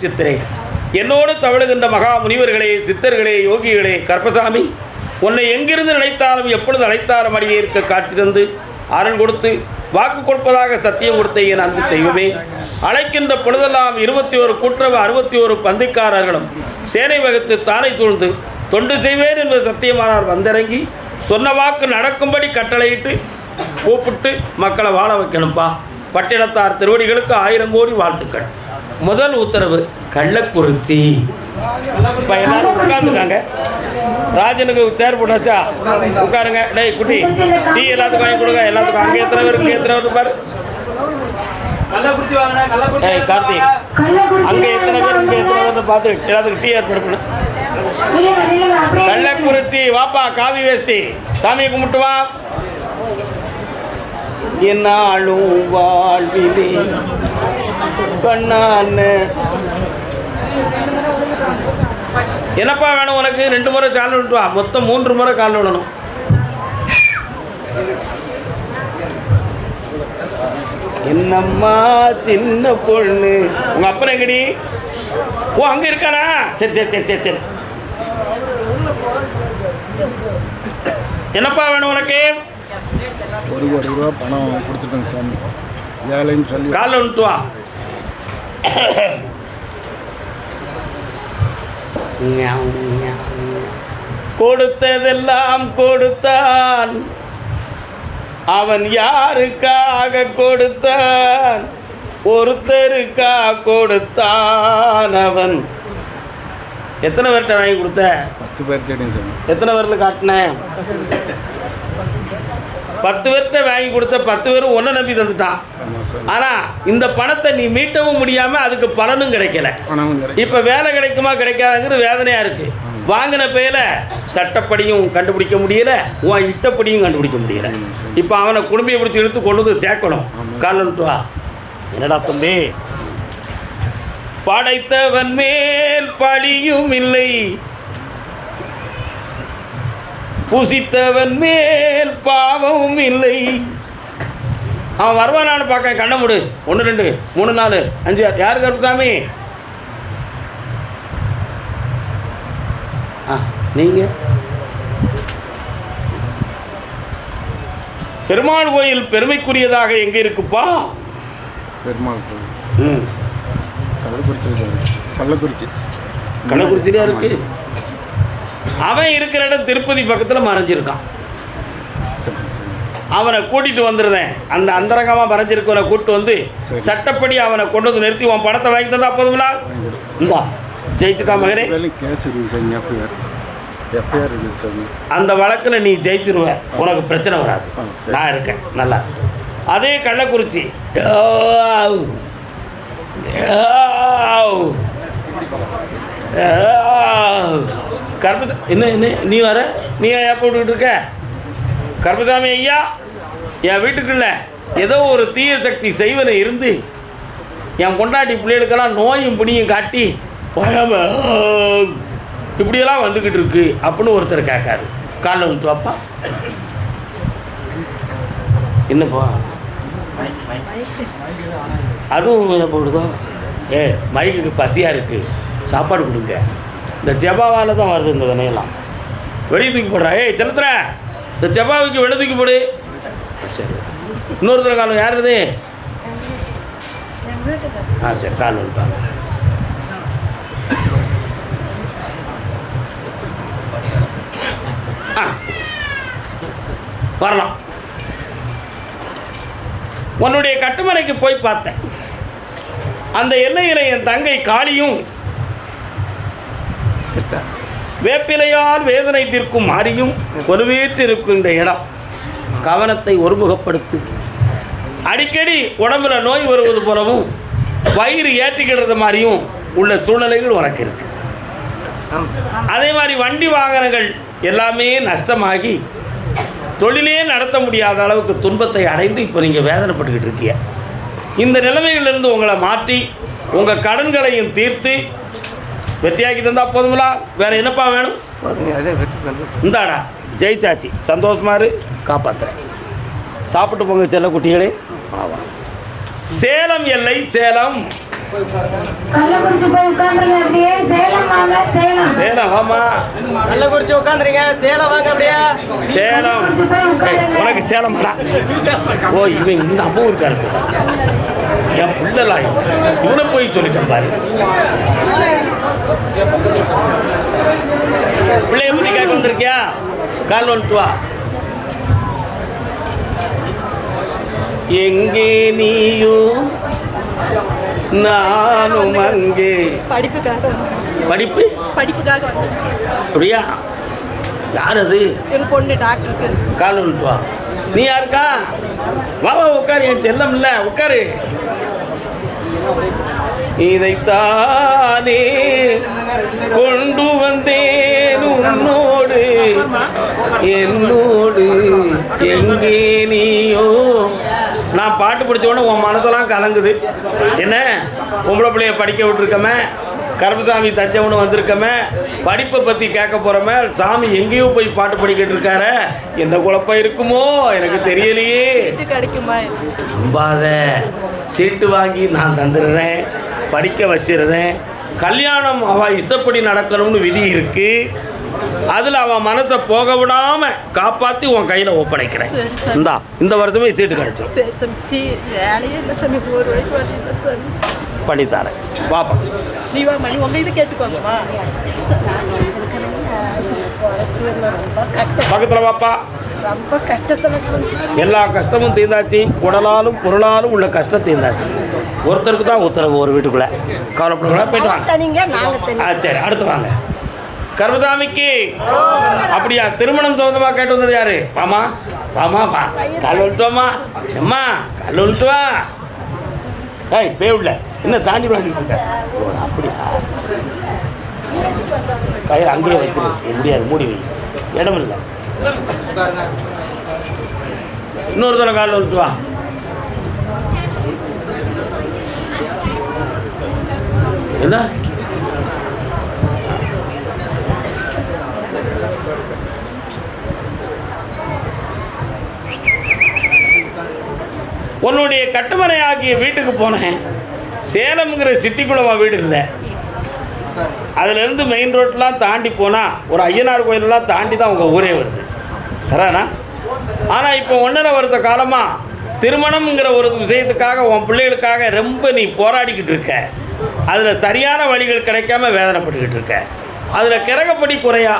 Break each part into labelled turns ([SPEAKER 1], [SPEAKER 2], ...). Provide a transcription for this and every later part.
[SPEAKER 1] சித்திரை என்னோடு தவழுகின்ற மகா முனிவர்களே, சித்தர்களே, யோகிகளே, கற்பசாமி உன்னை எங்கிருந்து நினைத்தாலும் எப்பொழுது அழைத்தாலும் அடியே இருக்க காட்சி தந்து அருள் கொடுத்து வாக்கு கொடுப்பதாக சத்தியம் கொடுத்த என் அன்பு தெய்வமே, அழைக்கின்ற பொழுதெல்லாம் 21 கூட்டுறவு 61 பந்திக்காரர்களும் சேனை வகுத்து தானை சூழ்ந்து தொண்டு செய்வேன் என்பது சத்தியமானார் வந்திறங்கி சொன்ன வாக்கு நடக்கும்படி கட்டளையிட்டு கூப்பிட்டு மக்களை வாழ வைக்கணும்ப்பா. பட்டினத்தார் திருவடிகளுக்கு 1000 கோடி வாழ்த்துக்கள். முதல் உத்தரவு கள்ளக்குறிச்சி. இப்போ எல்லாரும் உட்காந்துருக்காங்க. ராஜனுக்கு சேர் போட்டாச்சா? உட்காருங்க. டேய் குட்டி, டீ எல்லாத்துக்கும் வாங்கி கொடுங்க. எல்லாத்துக்கும் அங்கே எத்தனை பேர் இங்கே எத்தனை பேர் பாரு. ஏய் கார்த்திக், அங்கே எத்தனை பேர் இங்கே எத்தனை பேர் பார்த்து எல்லாத்துக்கும் டீ ஏற்பாடு பண்ணு. கள்ளக்குறிச்சி வாப்பா, காவி வேஷ்டி, சாமியை கும்பிட்டு வா. என்னாலும் வாழ்விலே கண்ணான என்னப்பா வேணும் உனக்கு? 2 முறை கால் விட்டு வா. மொத்தம் 3 முறை கால் விடணும். என்னம்மா சின்ன பொண்ணு. உங்க அப்புறம் எங்கடி? ஓ அங்க இருக்கானா? சரி சரி சரி சரி சரி. என்னப்பா வேணும் உனக்கு?
[SPEAKER 2] 1 கோடி ரூபா பணம் கொடுத்துட்டேங்க சாமி, வேலைன்னு சொல்லி
[SPEAKER 1] காலில் விட்டு வா. கொடுத்ததெல்லாம் கொடுத்தான், அவன் யாருக்காக கொடுத்தான்? ஒருத்தருக்கா கொடுத்தான் அவன். எத்தனை பேர்கிட்ட வாங்கி கொடுத்த?
[SPEAKER 2] 10 பேர் கேட்டேங்க சாமி.
[SPEAKER 1] எத்தனை பேரில் காட்டினேன்? 10 பேர்கிட்ட வாங்கி கொடுத்த 10 பேரும் ஒன்றை நம்பி தந்துட்டான். ஆனால் இந்த பணத்தை நீ மீட்டவும் முடியாமல் அதுக்கு பலனும் கிடைக்கல. இப்போ வேலை கிடைக்குமா கிடைக்காதுங்கிறது வேதனையாக இருக்குது. வாங்கின பேரில் சட்டப்படியும் கண்டுபிடிக்க முடியல, உன் இட்டப்படியும் கண்டுபிடிக்க முடியல. இப்போ அவனை குடும்பியை பிடிச்சி இழுத்து கொண்டு வந்து சேர்க்கணும். காலன்ட்டு வா. என்னடா தம்பி, படைத்தவன் மேல் பழியும் இல்லை, புசித்தவன் மேல் பாவமும் இல்லை. அவன் வருவானான்னு பார்க்க. கண்ண முடு. 1 2 3 4 5 6. யாரு கருப்புசாமி? நீங்கள் பெருமாள் கோயில் பெருமைக்குரியதாக எங்கே இருக்குப்பா?
[SPEAKER 2] பெருமாள் கோயில் கள்ளக்குறிச்சி.
[SPEAKER 1] கள்ளக்குறிச்சியிலே இருக்கு. அவன் இருக்கிற இடம் திருப்பதி பக்கத்தில் மறைஞ்சிருக்கான். அவனை கூட்டிகிட்டு வந்துடுறேன். அந்த அந்தரங்கமாக மறைஞ்சிருக்கவனை கூப்பிட்டு வந்து சட்டப்படி அவனை கொண்டு வந்து நிறுத்தி உன் பணத்தை வாங்கி தந்தா போதுங்களா? இந்தா ஜெயிச்சுக்கா மகனே. அந்த வழக்கில் நீ ஜெயிச்சிருவ, உனக்கு பிரச்சனை வராது. நான் இருக்கேன் நல்லா. அதே கள்ளக்குறிச்சி என்ன என்ன நீ வர? நீ ஏன் போட்டுக்கிட்டு இருக்க? கருப்பசாமி ஐயா, என் வீட்டுக்குள்ள ஏதோ ஒரு தீய சக்தி செய்வனை இருந்து என் கொண்டாட்டி பிள்ளைகளுக்கெல்லாம் நோயும் பிடியும் காட்டி இப்படியெல்லாம் வந்துக்கிட்டு இருக்கு அப்படின்னு ஒருத்தர் கேட்காரு. காலில் விட்டு வாப்பா. என்னப்பா அதுவும் போடுதோ? மைக்குக்கு பசியாக இருக்குது, சாப்பாடு கொடுங்க. இந்த ஜபாவால் தான் வருது இந்த வினையெல்லாம். வெளியே தூக்கி போடுறா. செலுத்துற இந்த ஜபாவுக்கு வெளியே தூக்கி போடு. சரி, இன்னொருத்தர் காலம் யார் இது? சரி, கால் வந்துட்டாங்க. வரலாம். உன்னுடைய கட்டுமனைக்கு போய் பார்த்தேன். அந்த எல்லையில் என் தங்கை காளியும் வேப்பிலையால் வேதனை தீர்க்கும் மாறியும் ஒருவேற்று இருக்கின்ற இடம். கவனத்தை ஒருமுகப்படுத்து. அடிக்கடி உடம்புல நோய் வருவது போலவும் வயிறு ஏற்றிக்கிடுறது மாதிரியும் உள்ள சூழ்நிலைகள் உனக்கு இருக்கு. அதே மாதிரி வண்டி வாகனங்கள் எல்லாமே நஷ்டமாகி தொழிலே நடத்த முடியாத அளவுக்கு துன்பத்தை அடைந்து இப்போ நீங்கள் வேதனைப்பட்டுக்கிட்டு இருக்கீங்க. இந்த நிலைமைகளிலிருந்து உங்களை மாற்றி உங்கள் கடன்களையும் தீர்த்து வெற்றியாக்கி தந்தால் போதுங்களா? வேறு என்னப்பா வேணும்? இந்தாடா ஜெயிச்சாச்சு, சந்தோஷமாரு, காப்பாற்றுறேன். சாப்பிட்டு போங்க செல்ல குட்டிகளே. சேலம் எல்லை சேலம்.
[SPEAKER 3] கள்ளக்குறிச்சி போய் உட்காந்துருங்க அப்படியே. சேலம் வாங்க, சேலம்.
[SPEAKER 1] சேலம் ஆமா.
[SPEAKER 4] கள்ளக்குறிச்சி உட்காந்துருங்க, சேலம் வாங்க அப்படியே.
[SPEAKER 1] சேலம் உனக்கு சேலம்டா. ஓ இவன் இந்த அம்மா இருக்காரு என் பிள்ளைலாம் இவனை போய் சொல்லிட்டேன் பாரு. பிள்ளைய பத்தி கேட்க வந்திருக்கியா? கால் வந்துட்டு வா. எங்கே நீயோ நானும் அங்கே. படிப்பு
[SPEAKER 5] படிப்புக்காக வந்து
[SPEAKER 1] அப்படியா? யார் அது?
[SPEAKER 5] எங்கள் பொண்ணு டாக்டருக்கு.
[SPEAKER 1] கால் வந்துட்டு வா. நீ யாருக்கா? வா வா உட்காரு, என் செல்லம் இல்லை உட்காரு. இதைத்தானே கொண்டு வந்தேன் உன்னோடு என்னோடு எங்கே நீயோ. நான் பாட்டு படித்த உடனே உன் மனதெல்லாம் கலங்குது. என்ன பொம்பளை பிள்ளைய படிக்க விட்டுருக்கமே, கருப்பசாமி தஞ்சவனு வந்திருக்கமே, படிப்பை பற்றி கேட்க போகிறோமே, சாமி எங்கேயோ போய் பாட்டு படிக்கிட்டு இருக்காரு. என்ன குழப்பம் இருக்குமோ எனக்கு தெரியலையே.
[SPEAKER 5] கிடைக்குமா?
[SPEAKER 1] நம்பாத. சீட்டு வாங்கி நான் தந்துடுறேன், படிக்க வச்சிருந்தேன். கல்யாணம் அவள் இஷ்டப்படி நடக்கணும்னு விதி இருக்குது. அதில் அவன் மனத்தை போக விடாமல் காப்பாற்றி உன் கையில் ஒப்படைக்கிறேன். இந்தா இந்த வருஷமே சீட்டு கிடைச்சோம்.
[SPEAKER 5] வேலையே இல்லை சாமி, ஒரு வரைக்கும் வரல சாமி.
[SPEAKER 1] பண்ணித்தாரேன் பாப்பா.
[SPEAKER 5] நீ வா மணி, உங்கள் இது கேட்டுக்கோங்கம்மா.
[SPEAKER 1] பக்கத்தில் பாப்பா.
[SPEAKER 5] ரொம்ப கஷ்டத்தில்
[SPEAKER 1] எல்லா கஷ்டமும் தீர்ந்தாச்சு. உடலாலும் பொருளாலும் உள்ள கஷ்டம் தீர்ந்தாச்சு. ஒருத்தருக்கு தான் உத்தரவு ஒரு வீட்டுக்குள்ளே. கவலைப்படக்கூடாது, போயிட்டு வாங்க. சரி அடுத்து வாங்க. கருப்பசாமிக்கு அப்படியா? திருமணம் சொந்தமாக கேட்டு வந்தது யாரு? வாமா வாமா வா. கால் விட்டுவாமா. அம்மா கால் விட்டு வா. ஏய் பேவில்ல என்ன தாண்டி வாங்கிட்டு அப்படியா? கையில் அங்கேயே வச்சிரு. முடியாது, மூடி வை, இடம் இல்லை. இன்னொரு தடவை காலில் விட்டு வா. என்ன உன்னுடைய கட்டுமனை ஆகிய வீட்டுக்கு போனேன். சேலம்ங்கிற சிட்டிக்குள்ளவா வீடு இல்லை. அதிலேருந்து மெயின் ரோட்லாம் தாண்டி போனால் ஒரு ஐயனார் கோயிலெலாம் தாண்டி தான் உங்கள் ஊரே வருது. சரிண்ணா? ஆனால் இப்போ 1.5 வருஷ காலமாக திருமணம்ங்கிற ஒரு விஷயத்துக்காக உன் பிள்ளைகளுக்காக ரொம்ப நீ போராடிக்கிட்டு இருக்க. அதில் சரியான வழிகள் கிடைக்காம வேதனைப்பட்டுக்கிட்டு இருக்க. அதில் கிரகப்படி குறையா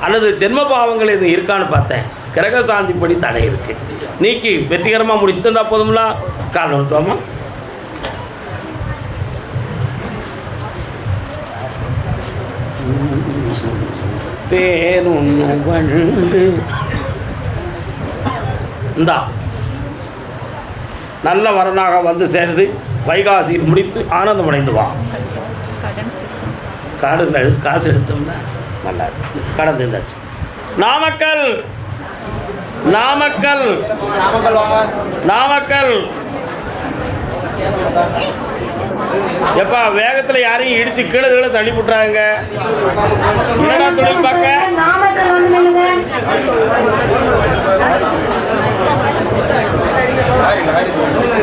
[SPEAKER 1] அல்லது ஜென்ம பாவங்கள் எதுவும் இருக்கான்னு பார்த்தேன். கிரக சாந்திப்படி தடை இருக்குது. நீக்கி வெற்றிகரமாக முடிச்சு தந்தா போதும்ல. கால் வந்துட்டோமா. தேனுண்ணு வண்டு இந்தா நல்ல வரனாக வந்து சேருது. வைகாசியில் முடித்து ஆனந்தம் அடைந்து வா. காடுகள் காசு எடுத்தோம்னா நல்லா கடன் இருந்தாச்சு. நாமக்கல் நாமக்கல் நாமக்கல். எப்பா வேகத்தில் யாரையும் இடிச்சு கீழே கீழே தள்ளி விட்டுறாங்க. என்னடா தொழில் பார்க்க?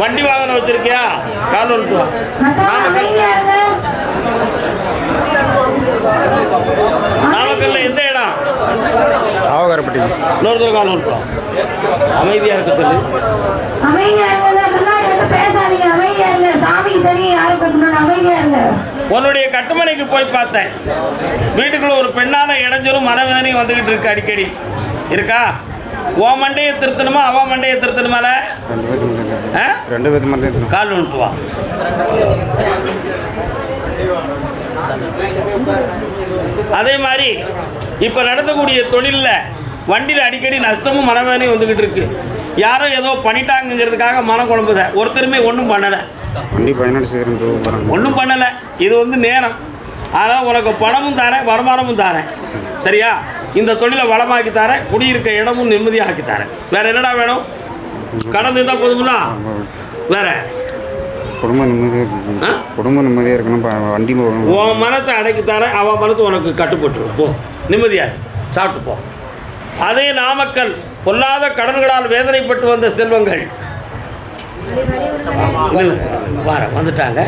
[SPEAKER 1] வண்டி வாகனம் வச்சிருக்கியா? கால் விட்டுவா. நாமக்கல்ல எந்த இடம்?
[SPEAKER 2] ஆவகரப்பட்டி.
[SPEAKER 1] இன்னொரு கால் விட்டுவா. அமைதியாக இருக்க சொல்லு. உன்னுடைய கட்டுமனைக்கு போய் பார்த்தேன். வீட்டுக்குள்ள ஒரு பெண்ணான இடைஞ்சலும் மனவேதனையும் வந்துகிட்டு இருக்கு. அடிக்கடி இருக்கா? உன் மண்டையை திருத்தணுமா அவன் மண்டையை திருத்தணுமால?
[SPEAKER 2] 2 பேர்
[SPEAKER 1] கால் விட்டு வா. அதே மாதிரி இப்போ நடத்தக்கூடிய தொழிலில் வண்டியில் அடிக்கடி நஷ்டமும் மனவேதனையும் வந்துக்கிட்டு இருக்கு. யாரோ ஏதோ பண்ணிட்டாங்கிறதுக்காக மனம் குழம்புத. ஒருத்தருமே ஒன்றும் பண்ணலை. ஒன்றும் பண்ணலை. இது வந்து நேரம். ஆனால் உனக்கு பணமும் தரேன், வருமானமும் தரேன். சரியா? இந்த தொழிலை வளமாக்கி தரேன், குடியிருக்க இடமும் நிம்மதியாக்கி தரேன். வேற என்னடா வேணும்? கடன் இருந்தால் போதுங்களா? வேற
[SPEAKER 2] குடும்ப நிம்மதியாக இருக்கணும். வண்டி
[SPEAKER 1] உன் மனத்தை அடக்கி தரேன், அவன் மனத்தை உனக்கு கட்டுப்பட்டுரும். போ நிம்மதியாக சாப்பிட்டு போ. அதே நாமக்கல் பொல்லாத கடன்களால் வேதனைப்பட்டு வந்த செல்வங்கள் வந்துட்டாங்க.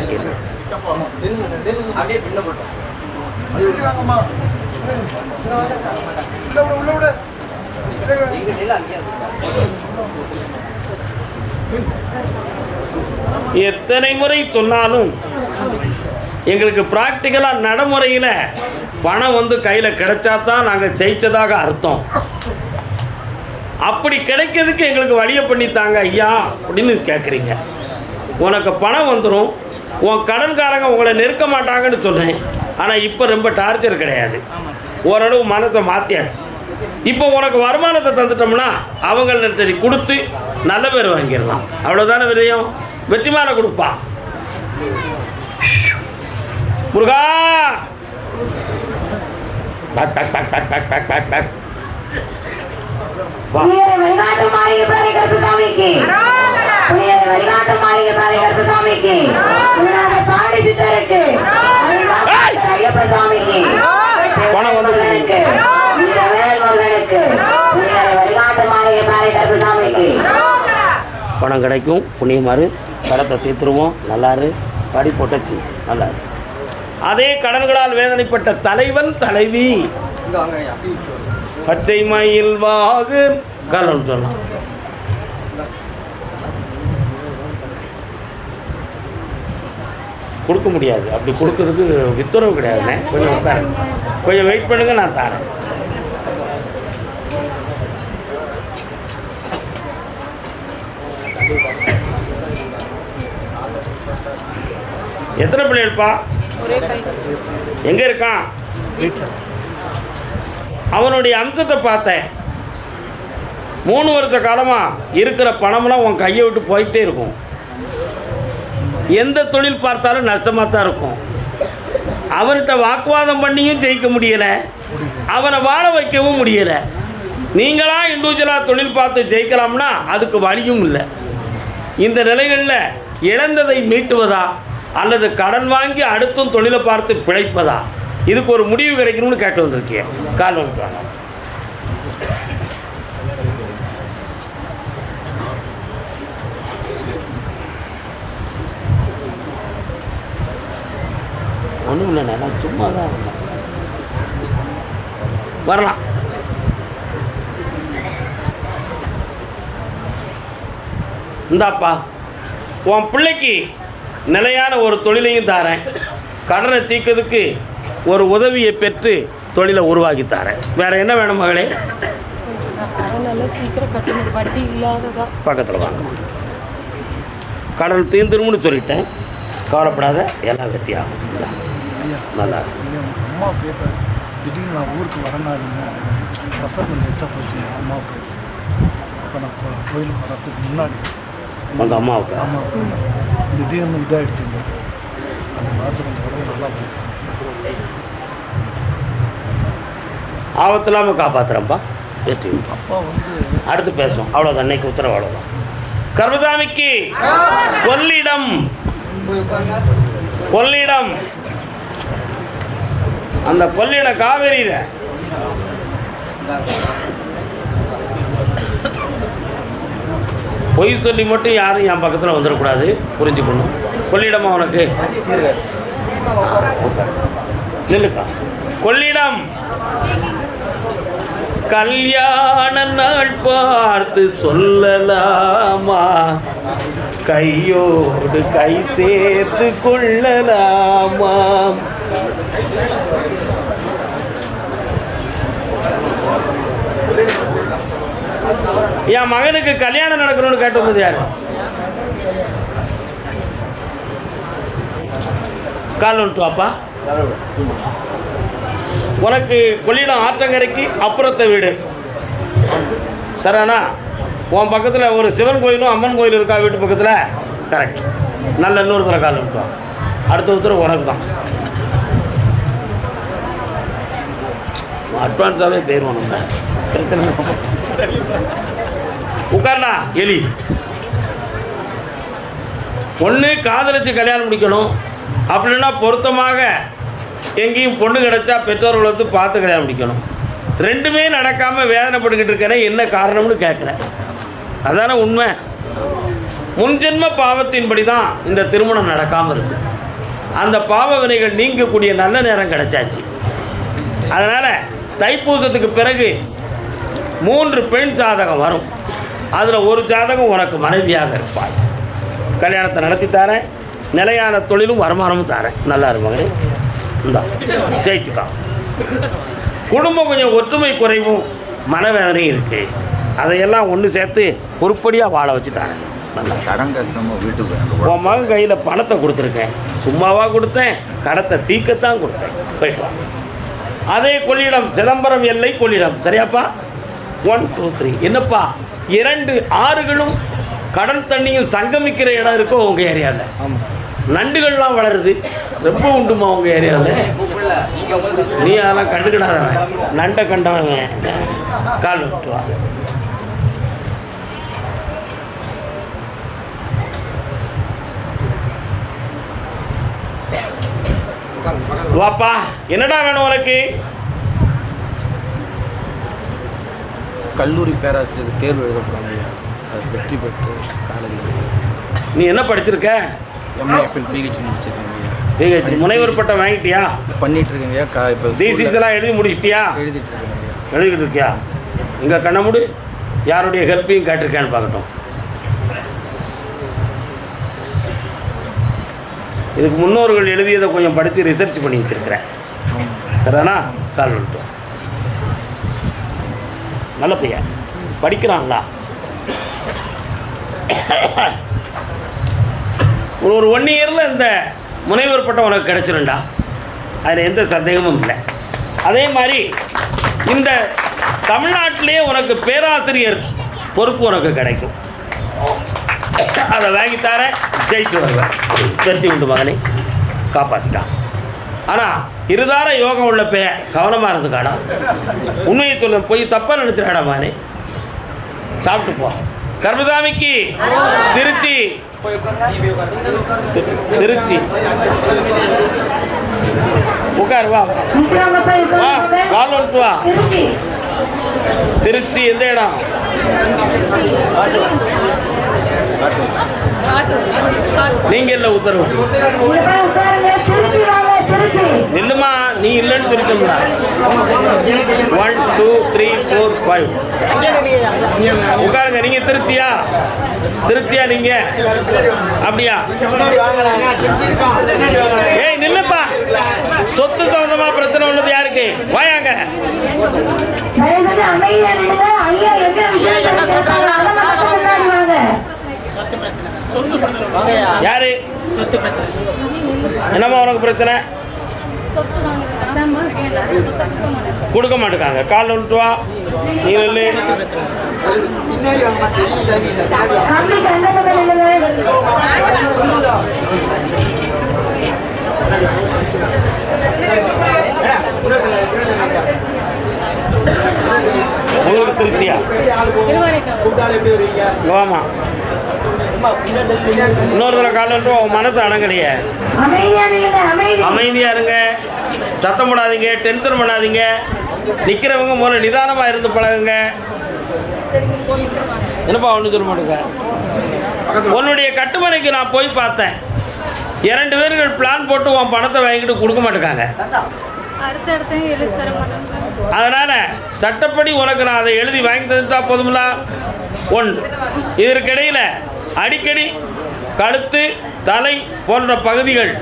[SPEAKER 1] எத்தனை முறை சொன்னாலும் எங்களுக்கு ப்ராக்டிக்கலாக நடைமுறையில் பணம் வந்து கையில் கிடைச்சா தான் நாங்கள் ஜெயிச்சதாக அர்த்தம். அப்படி கிடைக்கிறதுக்கு எங்களுக்கு வழியை பண்ணித்தாங்க ஐயா அப்படின்னு கேட்குறீங்க. உனக்கு பணம் வந்துடும், உன் கடன்காரங்க உங்களை நெருக்க மாட்டாங்கன்னு சொன்னேன். ஆனால் இப்போ ரொம்ப டார்ச்சர் கிடையாது, ஓரளவு மனத்தை மாற்றியாச்சு. இப்போ உனக்கு வருமானத்தை தந்துட்டோம்னா அவங்கள்ட்ட நீ கொடுத்து நல்ல பேர் வாங்கிடலாம். அவ்வளோதானே விஜயம். வெற்றிமான கொடுப்பா முருகா. பேக் பேக் பேக் பேக் பேக் பேக் பேக் பேக். பணம் வந்து பணம் கிடைக்கும். புண்ணியமாறு கடத்தை தீர்த்துருவோம். நல்லாரு படி போட்டச்சு நல்லாரு. அதே கடன்களால் வேதனைப்பட்ட தலைவன் தலைவி பச்சை மயில் வாகு காலம் சொல்லலாம். கொடுக்க முடியாது, அப்படி கொடுக்கறதுக்கு வித்துறவு கிடையாதுண்ணே. கொஞ்சம் உட்காரு, கொஞ்சம் வெயிட் பண்ணுங்க, நான் தரேன். எத்தனை பிள்ளைகள்ப்பா? எங்க இருக்கான்? அவனுடைய அம்சத்தை பார்த்தேன். 3 வருஷ காலமாக இருக்கிற பணமெல்லாம் உன் கையை விட்டு போயிட்டே இருக்கும். எந்த தொழில் பார்த்தாலும் நஷ்டமாக தான் இருக்கும். அவன்கிட்ட வாக்குவாதம் பண்ணியும் ஜெயிக்க முடியலை, அவனை வாழ வைக்கவும் முடியலை. நீங்களாக இண்டிவிஜுவலாக தொழில் பார்த்து ஜெயிக்கலாம்னா அதுக்கு வழியும் இல்லை. இந்த நிலைகளில் இழந்ததை மீட்டுவதா அல்லது கடன் வாங்கி அடுத்தும் தொழிலை பார்த்து பிழைப்பதா, இதுக்கு ஒரு முடிவு கிடைக்கணும்னு கேட்டு வந்திருக்கேன். கால் வந்துட்டாங்க. ஒன்றும் இல்லைண்ணே, நான் சும்மா தான் இருந்தேன். வரலாம். இந்தாப்பா, உன் பிள்ளைக்கு நிலையான ஒரு தொழிலையும் தாரேன். கடனை தீர்க்கிறதுக்கு ஒரு உதவியை பெற்று தொழிலை உருவாக்கி தரேன். வேறு என்ன வேணும் மகளே?
[SPEAKER 5] நல்லா சீக்கிரம் கட்டணும், வட்டி இல்லாததா.
[SPEAKER 1] பக்கத்தில் வாங்க. கடன் தீர்ந்துரும்னு சொல்லிட்டேன், கவலைப்படாத, எல்லாம் வெற்றியாகும். நல்லா
[SPEAKER 2] அம்மா பேப்பர் திடீர்னு நான் ஊருக்கு வரனாருங்க, பசங்க கொஞ்சம் எச்சா போச்சு அம்மாவுக்கு. அப்போ நான் கோயிலுக்கு வரத்துக்கு முன்னாடி
[SPEAKER 1] உங்கள் அம்மாவுக்கு
[SPEAKER 2] திடீர்னு இதாகிடுச்சுங்க. அந்த பார்த்து கொஞ்சம் உடம்பு நல்லா போயிட்டு
[SPEAKER 1] ஆபத்து இல்லாமல் காப்பாற்றுறேன்ப்பா. வெற்றி.
[SPEAKER 2] அப்பா வந்து
[SPEAKER 1] அடுத்து பேசுவோம். அவ்வளோதான், அன்னைக்கு உத்தரவு அவ்வளோதான். கர்மசாமிக்கு கொள்ளிடம், கொள்ளிடம், அந்த கொள்ளிடம் காவேரியில் பொய் சொல்லி மட்டும் யாரும் என் பக்கத்தில் வந்துடக்கூடாது, புரிஞ்சுக்கணும். கொள்ளிடமா உனக்கு? நில்லுக்கா. கொள்ளிடம் கல்யாண நாள் பார்த்து சொல்லலாமா, கையோடு கை சேர்த்து கொள்ளலாமா. என் மகனுக்கு கல்யாணம் நடக்கணும்னு கேட்டு வந்தது யாரு? கால் வந்துட்டு வாப்பா. உனக்கு கொள்ளிடம் ஆற்றங்கரைக்கு அப்புறத்தை வீடு சரிண்ணா. உன் பக்கத்தில் ஒரு சிவன் கோயிலும் அம்மன் கோயில் இருக்கா வீட்டு பக்கத்தில்? கரெக்ட். நல்ல இன்னொரு தடவை கால் வந்துட்டு வா. அடுத்த உத்தரவு உனக்கு தான். அட்வான்ஸாகவே போயிடுவோம் நம்ம, பிரச்சனை. உட்கார்னா எலி. பொண்ணு காதலிச்சு கல்யாணம் முடிக்கணும், அப்படின்னா பொருத்தமாக எங்கேயும் பொண்ணு கிடைச்சா பெற்றோர்கள் வந்து பார்த்து கல்யாணம் முடிக்கணும். ரெண்டுமே நடக்காமல் வேதனைப்பட்டுக்கிட்டு இருக்கிறேன், என்ன காரணம்னு கேட்குறேன். அதான உண்மை. முன்ஜென்ம பாவத்தின்படி தான் இந்த திருமணம் நடக்காமல் இருக்கு. அந்த பாவ வினைகள் நீங்கக்கூடிய நல்ல நேரம் கிடைச்சாச்சு. அதனால் தைப்பூசத்துக்கு பிறகு 3 பெண் ஜாதகம் வரும். அதில் ஒரு ஜாதகம் உனக்கு மனைவியாக இருப்பாள். கல்யாணத்தை நடத்தி தரேன், நிலையான தொழிலும் வருமானமும் தரேன். நல்லா இருப்பாங்க. இந்தா ஜெயிச்சுக்கா. குடும்பம் கொஞ்சம் ஒற்றுமை குறைவும் மனவேதனையும் இருக்குது. அதையெல்லாம் ஒன்று சேர்த்து உருப்படியாக வாழ வச்சு தரேன். நல்லா
[SPEAKER 6] கடன் கஷ்டமாக வீட்டுக்கு
[SPEAKER 1] உன் மகன் கையில் பணத்தை கொடுத்துருக்கேன். சும்மாவாக கொடுத்தேன், கடத்தை தீக்கத்தான் கொடுத்தேன். போயிட்டு அதே கொள்ளிடம் சிதம்பரம் எல்லை கொள்ளிடம். சரியாப்பா? 1 2 3. என்னப்பா 2 ஆறுகளும் கடல் தண்ணியும் சங்கமிக்கிற இடம் இருக்கோ உங்கள் ஏரியாவில்? நண்டுகள்லாம் வளருது, ரொம்ப உண்டுமா உங்கள் ஏரியாவில்? நீ அதெல்லாம் கண்டுக்கிடாதவன், நண்டை கண்டவன் கால் விட்டுவா. வாப்பா, என்னடா வேணும் உனக்கு?
[SPEAKER 2] கல்லூரி பேராசிரியருக்கு தேர்வு எழுத போகிறாங்க. அது வெற்றி பெற்று காலேஜில் சார்.
[SPEAKER 1] நீ என்ன படிச்சிருக்க?
[SPEAKER 2] MAFL PhD முடிச்சிருக்கீங்க.
[SPEAKER 1] PhD முனைவர் பட்டம் வாங்கிட்டியா?
[SPEAKER 2] பண்ணிட்டு இருக்கீங்க. இப்போ
[SPEAKER 1] டிசிஸ் எல்லாம் எழுதி முடிச்சிட்டியா?
[SPEAKER 2] எழுதிட்டு இருக்கீங்க.
[SPEAKER 1] எழுதிக்கிட்டு இருக்கியா? இங்கே கண்ணமுடி யாருடைய ஹெல்ப்பையும் கேட்டிருக்கேன்னு பார்க்கட்டும். இதுக்கு முன்னோர்கள் எழுதியதை கொஞ்சம் படித்து ரிசர்ச் பண்ணி வச்சுருக்கிறேன். சரிதானா? கால் விட்டு நல்ல பையன் படிக்கிறாங்களா? ஒரு 1 இயரில் இந்த முனைவர் பட்டம் உனக்கு கிடச்சிருண்டா, அதில் எந்த சந்தேகமும் இல்லை. அதே மாதிரி இந்த தமிழ்நாட்டிலே உனக்கு பேராசிரியர் பொறுப்பு உனக்கு கிடைக்கும். அதை வாங்கித்தார ஜெயிச்சு வருவேன். வெற்றி உண்டு மகனை காப்பாற்றிட்டான். ஆனால் இருதார யோகம் உள்ள கவனமாக இருந்துக்காடா. உண்மையை சொல்ல போய் தப்பாக நினச்சிடாடா மகனே. சாப்பிட்டு போ. கர்மசாமிக்கு திருச்சி திருச்சி உட்காரு வா வா கால் விட்டு வா. திருச்சி எந்த இடம்? நீங்க இல்ல உத்தரவு இல்லம்மா, நீ இல்லைன்னு சொல்லிட்டோம்னா 1 2 3 4 5 உட்காருங்க. நீங்க திருச்சியா? திருச்சியா நீங்க? அப்படியா? ஏய் நில்லுப்பா, சொத்து சம்பந்தமா பிரச்சனை உள்ளது யாருக்கு? வாயாங்க. யாரு? என்னம்மா உனக்கு பிரச்சனை? கொடுக்க மாட்டேங்காங்க. கால் விட்டு வா. நீ இல்லை உங்களுக்கு திருச்சியா? ஆமா. இன்னொரு தடவை காலம் மனசு அடங்கலையே. அமைதியா இருங்க, சத்தம் போடாதீங்க, டென்ஷன் பண்ணாதீங்க. நிற்கிறவங்க முதல்ல நிதானமாக இருந்து பழகுங்க. என்னப்பா ஒன்று சொல்ல மாட்டேங்க. உன்னுடைய கட்டுமனைக்கு நான் போய் பார்த்தேன். 2 பேர்கள் பிளான் போட்டு உன் பணத்தை வாங்கிட்டு கொடுக்க மாட்டேங்காங்க. அதனால் சட்டப்படி உனக்கு நான் அதை எழுதி வாங்கி தந்துட்டா போதுமில்ல? 1 இதற்கிடையில் அடிக்கடி கழுத்து தலை போன்ற பகுதிகள்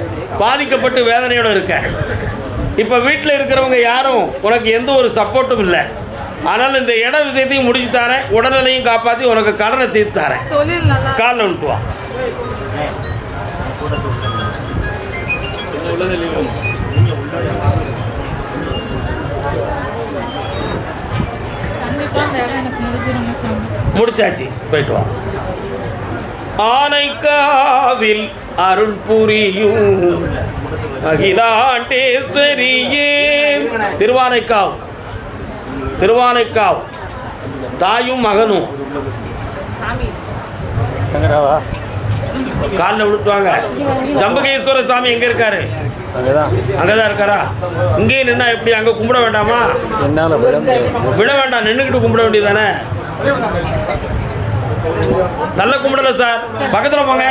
[SPEAKER 1] பாதிக்கப்பட்டு வேதனையோடு இருக்க. இப்போ வீட்டில் இருக்கிறவங்க யாரும் உனக்கு எந்த ஒரு சப்போர்ட்டும் இல்லை. ஆனால் இந்த இட விஷயத்தையும் முடிச்சு தரேன், உடல்நிலையும் காப்பாற்றி உனக்கு கடனை தீர்த்து தரேன். காலில் விட்டுவா. முடிச்சாச்சு, போயிட்டு வா. ஆனைக்காவில் அருள் புரியும் அகிலாண்டேஸ்வரியே. திருவானைக்காவ், திருவானைக்காவ் தாயும் மகனும் காலில் விழுத்துவாங்க. ஜம்பகேஸ்வர சாமி எங்கே இருக்காரு? அங்கதான் இருக்காரா? இங்கேயும் நின்னா எப்படி? அங்கே கும்பிட வேண்டாமா? விட வேண்டாம், நின்றுக்கிட்டு கும்பிட வேண்டியதானே? நல்ல கும்பிடல சார், பக்கத்தில் போங்க.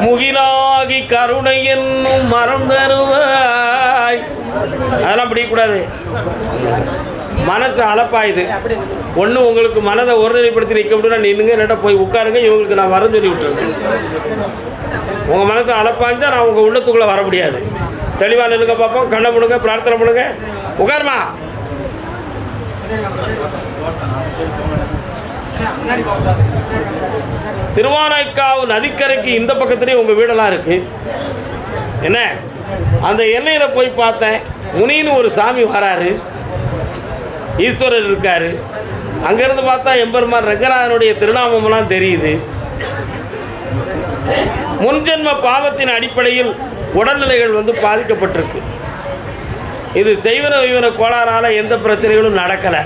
[SPEAKER 1] முகிலாகி கருணை என்னும் மரம் தருவாய். அதெல்லாம் பிடிக்கக்கூடாது. மனசு அலப்பாயுது. ஒன்று உங்களுக்கு மனதை ஒருநிலைப்படுத்தி நிற்க முடியும்னா நின்றுங்க, இல்லாட்டா போய் உட்காருங்க. இவங்களுக்கு நான் வரேன்னு சொல்லி விட்டுருவேன். உங்கள் மனத்தை அலப்பாய்ஞ்சா நான் உங்கள் உள்ளத்துக்குள்ளே வர முடியாது. தெளிவாக நில்லுங்க பார்ப்போம். கண்ணை முடுங்க, பிரார்த்தனை பண்ணுங்க. உட்காருமா. திருவானைக்காவு நதிக்கரைக்கு இந்த பக்கத்துலேயே உங்கள் வீடெல்லாம் இருக்குது. என்ன, அந்த எல்லையில் போய் பார்த்தேன். முனின்னு ஒரு சாமி வராரு, ஈஸ்வரர் இருக்கார். அங்கேருந்து பார்த்தா எம்பெருமான் ரங்கநாதனுடைய திருநாமமெல்லாம் தெரியுது. முன்ஜென்ம பாவத்தின் அடிப்படையில் உடல்நிலைகள் பாதிக்கப்பட்டிருக்கு. இது செய்வன வைவன கோளாறால் எந்த பிரச்சனைகளும் நடக்கலை.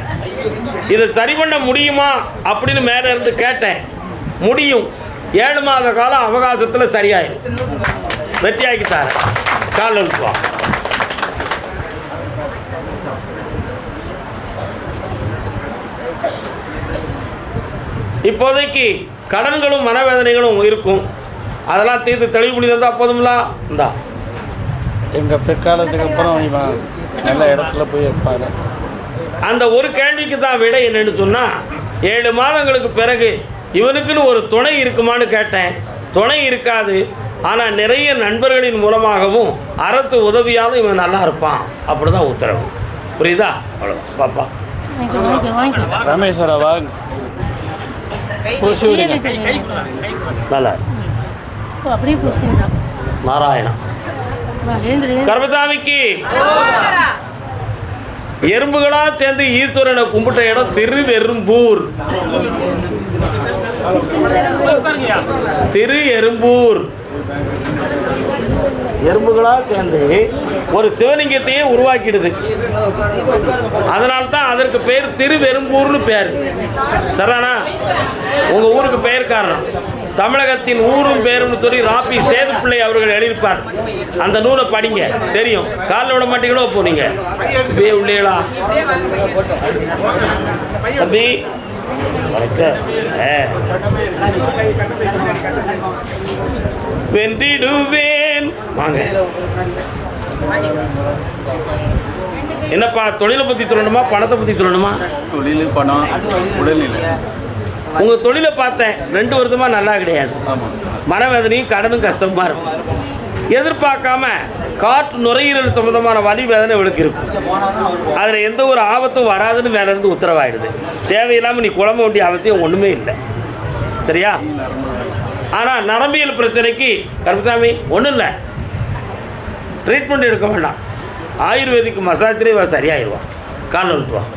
[SPEAKER 1] இதை சரி பண்ண முடியுமா அப்படின்னு மேலே இருந்து கேட்டேன். முடியும். 7 மாத காலம் அவகாசத்தில் சரியாயிடும். வெற்றியாக்கித்தார கால் அனுப்புவா. இப்போதைக்கு கடன்களும் மனவேதனைகளும் இருக்கும். அதெல்லாம் தீர்த்து தெளிவு பண்ணி தந்தால் போதும்ல. இந்தா
[SPEAKER 2] எங்கள் பிற்காலத்துக்கு அப்புறம் இவன் நல்ல இடத்துல போய் இருப்பார்.
[SPEAKER 1] அந்த ஒரு கேள்விக்கு தான் விட என்னன்னு சொன்னால், 7 மாதங்களுக்கு பிறகு இவனுக்குன்னு ஒரு துணை இருக்குமான்னு கேட்டேன். துணை இருக்காது. ஆனால் நிறைய நண்பர்களின் மூலமாகவும் அறத்து உதவியாலும் இவன் நல்லா இருப்பான். அப்படி தான் உத்தரவு. புரியுதா? அவ்வளோ பாப்பா.
[SPEAKER 2] ராமேஸ்வரவா
[SPEAKER 1] நல்லா நாராயணா. கர்மசாமிக்கு எறும்புகளா சேர்ந்து ஈஸ்வரனை கும்பிட்ட இடம் திருவெரும்பூர். திரு எறும்பூர். எறும்புகளா சேர்ந்து ஒரு சிவலிங்கத்தையே உருவாக்கிடுது. அதனால்தான் அதற்கு பேர் திருவெரும்பூர்னு பேர். சரிண்ணா? உங்கள் ஊருக்கு பெயர் காரணம். தமிழகத்தின் ஊரும் பேரும்னு சொல்லி ராபி சேதுப்பிள்ளை அவர்கள் எழுதியிருப்பார். அந்த நூலை படிங்க, தெரியும். காலில் விட மாட்டீங்களோ போனீங்க உள்ளேளா தம்பி. வென்றிடுவேன். வாங்க. என்னப்பா, தொழிலை பற்றி சொல்லணுமா பணத்தை பற்றி சொல்லணுமா?
[SPEAKER 6] தொழில், பணம், உடல்நிலை.
[SPEAKER 1] உங்கள் தொழிலை பார்த்தேன் 2 வருஷமாக நல்லா கிடையாது. மனவேதனையும் கடனும் கஷ்டமாக இருக்கும். எதிர்பார்க்காம காற்று நுரையீரல் சம்பந்தமான வலி வேதனை இவளுக்கு இருக்கும். அதில் எந்த ஒரு ஆபத்தும் வராதுன்னு மேலேருந்து உத்தரவாயிடுது. தேவையில்லாமல் நீ குழம்ப வேண்டிய அவசியம் ஒன்றுமே இல்லை. சரியா? ஆனால் நரம்பியல் பிரச்சனைக்கு கருப்பசாமி ஒன்றும் இல்லை. ட்ரீட்மெண்ட் எடுக்க வேண்டாம். ஆயுர்வேதிக் மசாஜ்லேயே இவ சரியாயிடுவான். கால் வந்துட்டுவான்.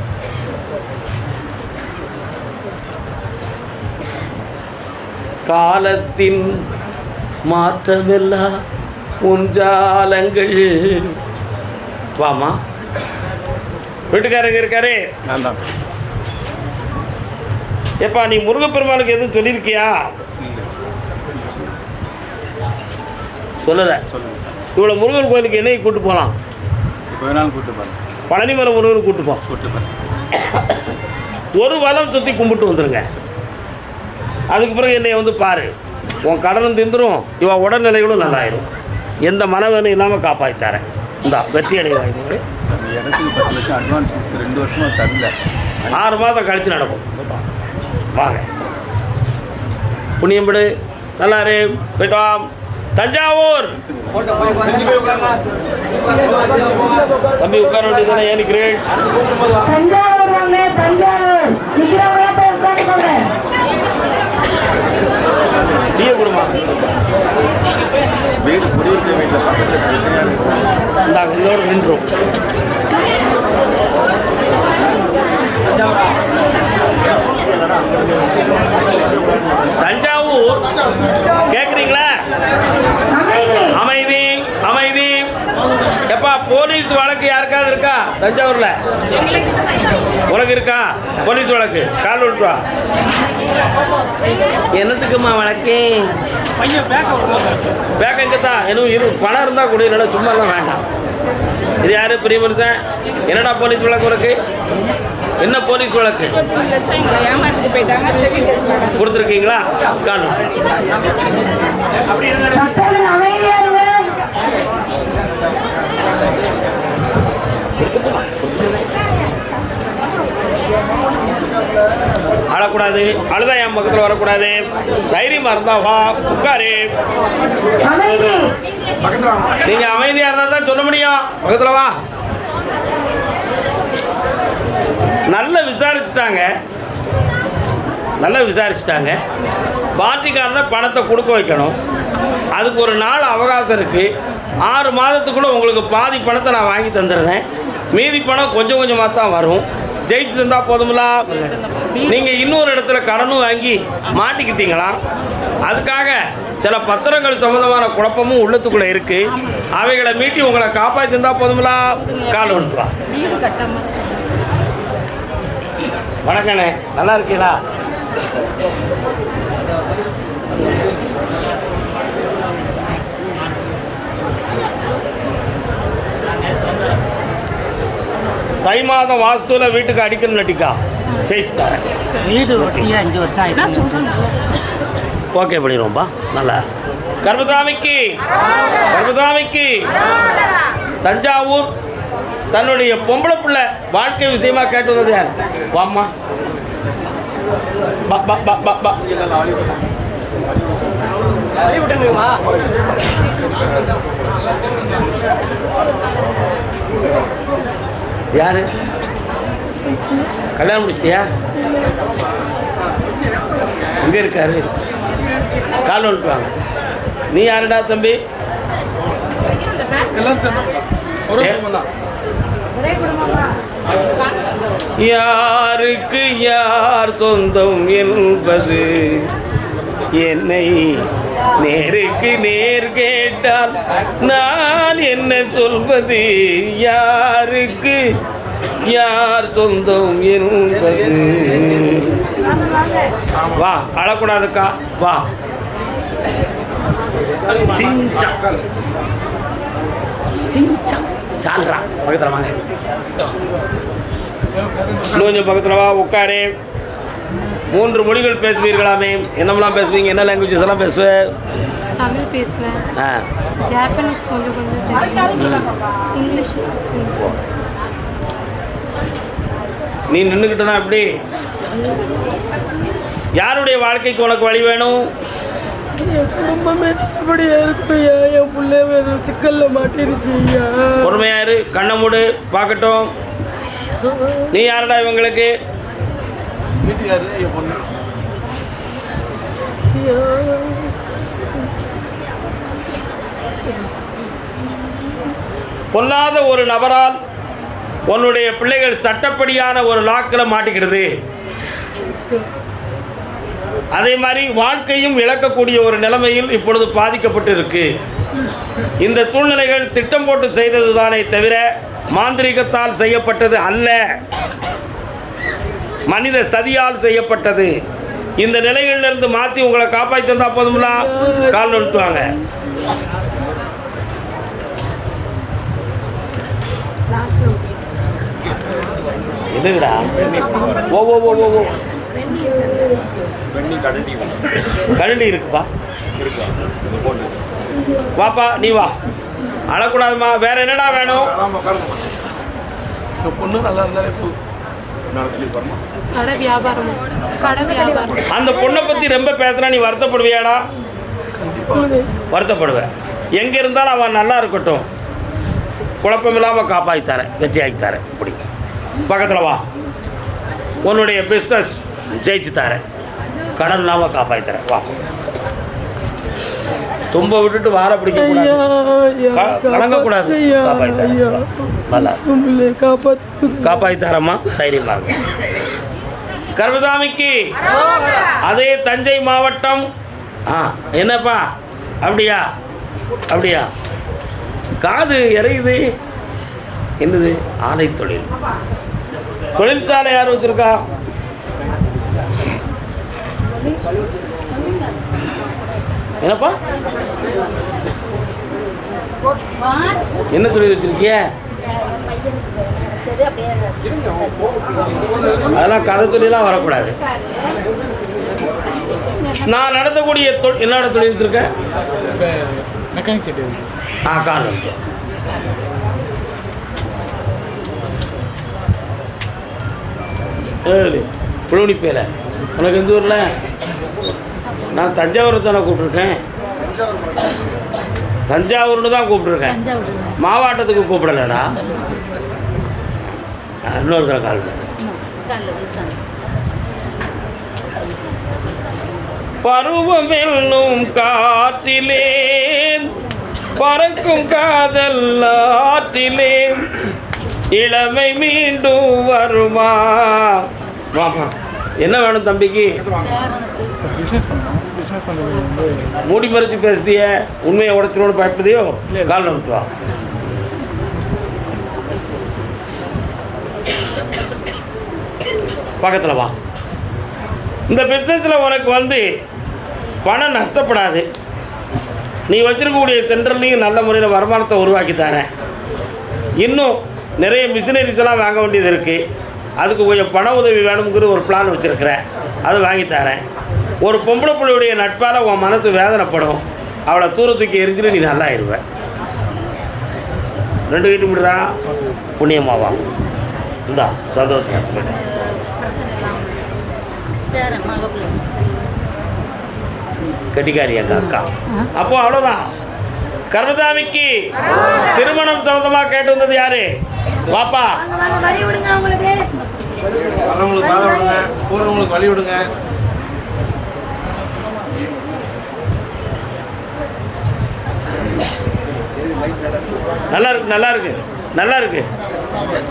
[SPEAKER 1] காலத்தின் மாற்றமெல்லாம் உஞ்சாலங்கள். வாமா. வீட்டுக்காரங்க இருக்காரு.
[SPEAKER 6] நான் தான்.
[SPEAKER 1] எப்பா, நீ முருகப்பெருமானுக்கு எதுவும் சொல்லியிருக்கியா? சொல்லலை. இவ்வளோ முருகன் கோயிலுக்கு என்னைக்கு கூப்பிட்டு போகலாம்?
[SPEAKER 6] வேணாலும் கூப்பிட்டு போகிறேன்.
[SPEAKER 1] பழனிமலை முருகன் கூப்பிட்டு போ.
[SPEAKER 6] கூப்பிட்டு போகிறேன்.
[SPEAKER 1] ஒரு வலம் சுற்றி கும்பிட்டு வந்துடுங்க. அதுக்கு பிறகு என்னை பாரு. உன் கடனும் திந்துரும், இவன் உடல்நிலைகளும் நல்லாயிரும். எந்த மனவேனும் இல்லாமல் காப்பாற்றித்தாரேன். இந்தா வெற்றி அடைவாங்க.
[SPEAKER 6] இடத்துக்கு 10 லட்சம் அட்வான்ஸ் கொடுத்து 2 வருஷமாக தரல.
[SPEAKER 1] 6 மாதம் கழித்து நடக்கும். வாங்க. புண்ணியம்படு. நல்லாரு. போயிட்டு வா. தஞ்சாவூர். தம்பி உட்கார வேண்டியதானே? ஏன் நிற்கிறேன்?
[SPEAKER 3] தஞ்சாவூர் வாங்க. தஞ்சாவூர் நிக்கிறவங்க போய் உட்கார்ந்துக்கோங்க.
[SPEAKER 1] டீயை கொடுமா.
[SPEAKER 6] வீடு குடியிருக்க வீட்டில் பக்கத்தில் பிரச்சனையாக இருக்குது.
[SPEAKER 1] இந்தாங்க, இதோட நின்றோம். தஞ்சாவூர் கேட்குறீங்களா? அமைதி அமைதி. எப்பா, போலீஸ் வழக்கு யாருக்காவது இருக்கா தஞ்சாவூரில்? உனக்கு இருக்கா போலீஸ் வழக்கு? கால் விட்டுவா. என்னத்துக்குமா வழக்கு? பேக் எங்கே தான்? இன்னும் பணம் இருந்தால் கூட இல்லைன்னா சும்மாலாம் வேண்டாம். இது யாரு பிரியமனுஷன்? என்னடா போலீஸ் வழக்கு உனக்கு? என்ன போலீஸ் வழக்கு
[SPEAKER 5] 20 லட்சம் எங்களை ஏமாற்றிட்டு போயிட்டாங்க. செக்கிங் கேஸ் நடக்குது.
[SPEAKER 1] கொடுத்துருக்கீங்களா? காணும்.
[SPEAKER 3] மக்கள் அமைதியா இருங்க.
[SPEAKER 1] அழக்கூடாது. அழுதா என் பக்கத்தில் வரக்கூடாது. தைரியமா இருந்தா வா, உட்காரு.
[SPEAKER 3] அமைதி.
[SPEAKER 1] நீங்க அமைதியா இருந்தா தான் சொல்ல முடியும். பக்கத்தில் வா. நல்லா விசாரிச்சுட்டாங்க. பார்ட்டிக்காரனை பணத்தை கொடுக்க வைக்கணும். அதுக்கு ஒரு நாள் அவகாசம் இருக்குது. 6 மாதத்துக்குள்ளே உங்களுக்கு பாதி பணத்தை நான் வாங்கி தந்துடுறேன். மீதி பணம் கொஞ்சம் கொஞ்சமாக தான் வரும். ஜெயிச்சு தந்தால் போதுங்களா? நீங்கள் இன்னொரு இடத்துல கடனும் வாங்கி மாட்டிக்கிட்டீங்களா? அதுக்காக சில பத்திரங்கள் சம்மந்தமான குழப்பமும் உள்ளத்துக்குள்ளே இருக்குது. அவைகளை மீட்டி உங்களை காப்பாற்றி தந்தால் போதுங்களா? கால் ஒன்றுவா.
[SPEAKER 5] வீடு கட்டாம
[SPEAKER 1] வணக்கண்ணே, நல்லா இருக்கீங்களா? தை மாதம் வாஸ்துவில் வீட்டுக்கு அடிக்கணும் நட்டிக்கா ஜெயிச்சுட்டாங்க.
[SPEAKER 4] வீடு ஒட்டி 5 வருஷம் ஆயிடுச்சு.
[SPEAKER 1] ஓகே பண்ணிடுவோம்பா. நல்லா கர்மசாமிக்கு தஞ்சாவூர் தன்னுடைய பொம்பளை பிள்ளை வாழ்க்கை விஷயமா கேட்டு வந்தது யார்? வாம்மா. பா பா பா பா பா. யாரு? கல்யாணம் முடிச்சிட்டியா? எங்க இருக்காரு? கால் வந்துட்டு வாங்க. நீ யாருடா தம்பி? யாருக்கு யார் சொந்தம் என்பது என்னை நேருக்கு நேர் கேட்டால் நான் என்ன சொல்வது? யாருக்கு யார் சொந்தம் என்பது. வா, அழக்கூடாதுக்கா, வா. சிஞ்சா சால்ரா பக்கத்தில் வாங்க. இன்னும் கொஞ்சம் பக்கத்தில் வா, உட்காரு. 3 மொழிகள் பேசுவீர்களாமே? என்னமெல்லாம் பேசுவீங்க? என்ன லாங்குவேஜஸ் எல்லாம் பேசுவேன்?
[SPEAKER 7] தமிழ் பேசுவேன், ஜாப்பனீஸ் கொஞ்சம் இங்கிலீஷ்.
[SPEAKER 1] நீ நின்றுக்கிட்டனா எப்படி? யாருடைய வாழ்க்கைக்கு உனக்கு வழி வேணும்?
[SPEAKER 5] என் குடும்பமே நல்லபடியா இருக்கணும்யா. என் பிள்ளை வேணும் சிக்கல்ல மாட்டிருச்சு ஐயா.
[SPEAKER 1] பொறுமையாரு, கண்ணை மூடு பார்க்கட்டும். நீ யாருடா இவங்களுக்கு? பொல்லாத ஒரு நபரால் உன்னுடைய பிள்ளைகள் சட்டப்படியான ஒரு லாக்கில் மாட்டிக்கிடுது. அதே மாதிரி வாழ்க்கையும் இழக்கக்கூடிய ஒரு நிலைமையில் இப்பொழுது பாதிக்கப்பட்டு இருக்கு. இந்த சூழ்நிலைகள் திட்டம் போட்டு செய்தது தானே தவிர மாந்திரிகத்தால் செய்யப்பட்டது அல்ல, மனித சதியால் செய்யப்பட்டது. இந்த நிலைகளிலிருந்து மாற்றி உங்களை காப்பாற்றி தந்தா போதுங்களா? கால் வந்துட்டுவாங்க. என்னங்கடா? ஓ ஓ ஓ ஓ கரண்டி இருக்குப்பா. வாப்பா, நீ வா. அழக்கூடாதுமா. வேற என்னடா வேணும்?
[SPEAKER 2] பொண்ணு நல்லா இருந்தாலே
[SPEAKER 7] கடை வியாபாரம்.
[SPEAKER 1] அந்த பொண்ணை பற்றி ரொம்ப பேசுனா நீ வருத்தப்படுவியாடா? வருத்தப்படுவேன். எங்கே இருந்தாலும் அவன் நல்லா இருக்கட்டும், குழப்பமில்லாமல் காப்பாற்றி தரேன், வெற்றியாக்கி தரேன். இப்படி பக்கத்தில் வா. உன்னுடைய பிஸ்னஸ் ஜெயிச்சு தரேன், கடன் இல்லாமல் காப்பாற்றி தரேன். வா. தும்ப விட்டுட்டு வார பிடிக்கக்கூடாது, கலங்கக்கூடாது. காப்பாற்றி தரேன். நல்லா காப்பாற்றி தரேம்மா. தைரியமாக இருக்கு. கர்மசாமிக்கு அதே தஞ்சை மாவட்டம். என்னப்பா? அப்படியா? அப்படியா? காது இறையுது. என்னது? ஆலை தொழில். தொழிற்சாலை யார் வச்சிருக்கா? என்னப்பா? என்ன தொழில் வச்சிருக்கிய? அதெல்லாம் கதை தொழிலாம் வரக்கூடாது. நான் நடத்தக்கூடிய என்னோட தொழில் வச்சிருக்கேன்.
[SPEAKER 2] Mechanic set.
[SPEAKER 1] கால் வந்து புழுவனி பேர உனக்கு எந்த ஊரில்? நான் தஞ்சாவூர் தானே கூப்பிட்ருக்கேன். தஞ்சாவூர்னு தான் கூப்பிட்ருக்கேன், மாவட்டத்துக்கு கூப்பிடலடா. இன்னொரு தடவை கால் பருவமெல்லும் காற்றிலே பறக்கும் காதல் ஆற்றிலே இளமை மீண்டும் வருமா? வாமா, என்ன வேணும் தம்பிக்கு?
[SPEAKER 2] பிஸ்னஸ் பண்ணுறது வந்து
[SPEAKER 1] மூடி மறைச்சு பேசுதிய, உண்மையை உடைச்சிருவோன்னு பயப்படுதியோ? கால் வந்துட்டு வா. பக்கத்தில் வா. இந்த பிஸ்னஸில் உனக்கு வந்து பணம் நஷ்டப்படாது. நீ வச்சிருக்கக்கூடிய சென்டர்லையும் நல்ல முறையில் வருமானத்தை உருவாக்கி தரேன். இன்னும் நிறைய மிஷினரிஸ் எல்லாம் வாங்க வேண்டியது இருக்குது. அதுக்கு கொஞ்சம் பண உதவி வேணுங்கிற ஒரு பிளான் வச்சுருக்கிறேன், அது வாங்கி தரேன். ஒரு பொம்பளை பிள்ளையுடைய நட்பால் உன் மனசு வேதனைப்படும். அவளை தூர தூக்கி எரிஞ்சிட்டு நீ நல்லா ஆயிடுவேன். 2 வீட்டு முடிடா புண்ணியமாவா. இந்தா சந்தோஷம். கட்டிக்காரி எங்கள் அக்கா. அப்போ அவ்வளோதான். கர்மசாமிக்கு திருமணம் சம்பந்தமாக கேட்டு வந்தது யாரு? வாப்பா.
[SPEAKER 6] வர்றவங்களுக்கு பாதை விடுங்க, போகிறவங்களுக்கு வழி விடுங்க.
[SPEAKER 1] நல்லா இருக்கு, நல்லா இருக்கு, நல்லா இருக்கு.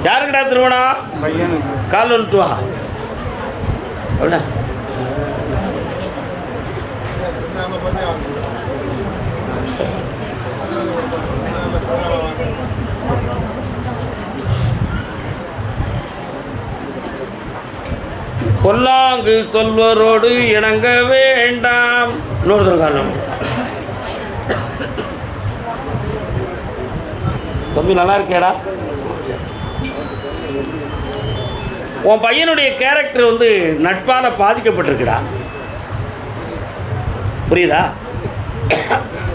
[SPEAKER 1] யாருக்கிட்டா திருமணம்?
[SPEAKER 6] பையனுக்கு
[SPEAKER 1] கால் வந்துட்டு வா. அப்படின்னா பொல்லாங்கு சொல்வரோடு இணங்க வேண்டாம். இன்னொருத்தர் காரணம். தம்பி நல்லா இருக்கேடா. உன் பையனுடைய கேரக்டர் வந்து நட்பால் பாதிக்கப்பட்டிருக்குடா, புரியுதா?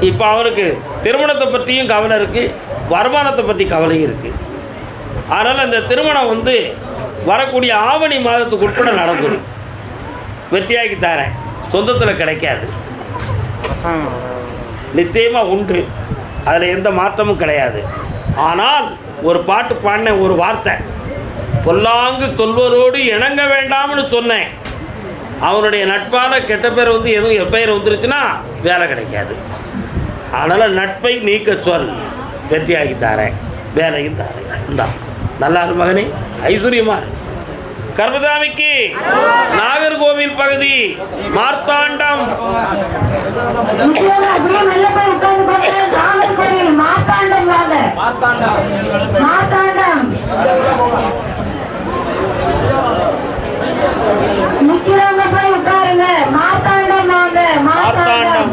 [SPEAKER 1] இப்போ அவனுக்கு திருமணத்தை பற்றியும் கவலை இருக்குது, வருமானத்தை பற்றி கவலையும் இருக்குது. அதனால் இந்த திருமணம் வந்து வரக்கூடிய ஆவணி மாதத்துக்கு உட்பட நடந்துடும். வெற்றியாக்கி தரேன். சொந்தத்தில் கிடைக்காது, நிச்சயமாக உண்டு, அதில் எந்த மாற்றமும் கிடையாது. ஆனால் ஒரு பாட்டு பாடினேன், ஒரு வார்த்தை, பொல்லாங்கு சொல்வரோடு இணங்க வேண்டாம்னு சொன்னேன். அவனுடைய நட்பால் கெட்ட பேர் வந்து எதுவும் எப்பெயர் வந்துருச்சுன்னா வேலை கிடைக்காது. அதனால் நட்பை நீக்க சொல், வெற்றியாகி தரேன், வேலையும் தரேன். இந்தா நல்லா இரு மகனே, ஐஸ்வர்யமா இரு. கர்மசாமிக்கு நாகர்கோவில் பகுதி மார்த்தாண்டம்.
[SPEAKER 3] மார்த்தாண்டம் வாங்க. மார்த்தாண்டம் நிக்கிறவங்க போய் உட்காருங்க. மார்த்தாண்டம் வாங்க. மார்த்தாண்டம்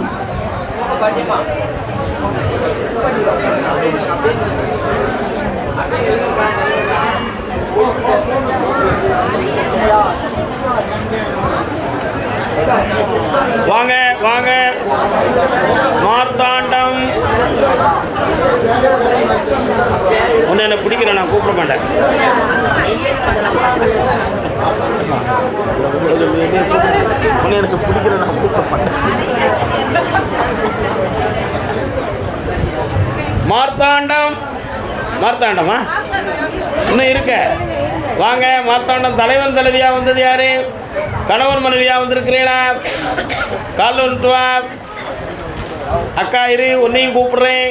[SPEAKER 1] வாங்க வாங்க. மார்த்தாண்டம். ஒன்று என்ன பிடிக்கிறேன், நான் கூப்பிட மாட்டேன். ஒன்று எனக்கு பிடிக்கிறேன், நான் கூப்பிட மாட்டேன். மார்த்தாண்டம். மார்த்தாண்டமா இன்னும் இருக்க. வாங்க. மார்த்தாண்டம் தலைவன் தலைவியாக வந்தது யாரு? கணவன் மனைவியாக வந்திருக்கிறீங்களா? கால் வந்துட்டு வா. அக்கா இரு, உன்னையும் கூப்பிடுறேன்.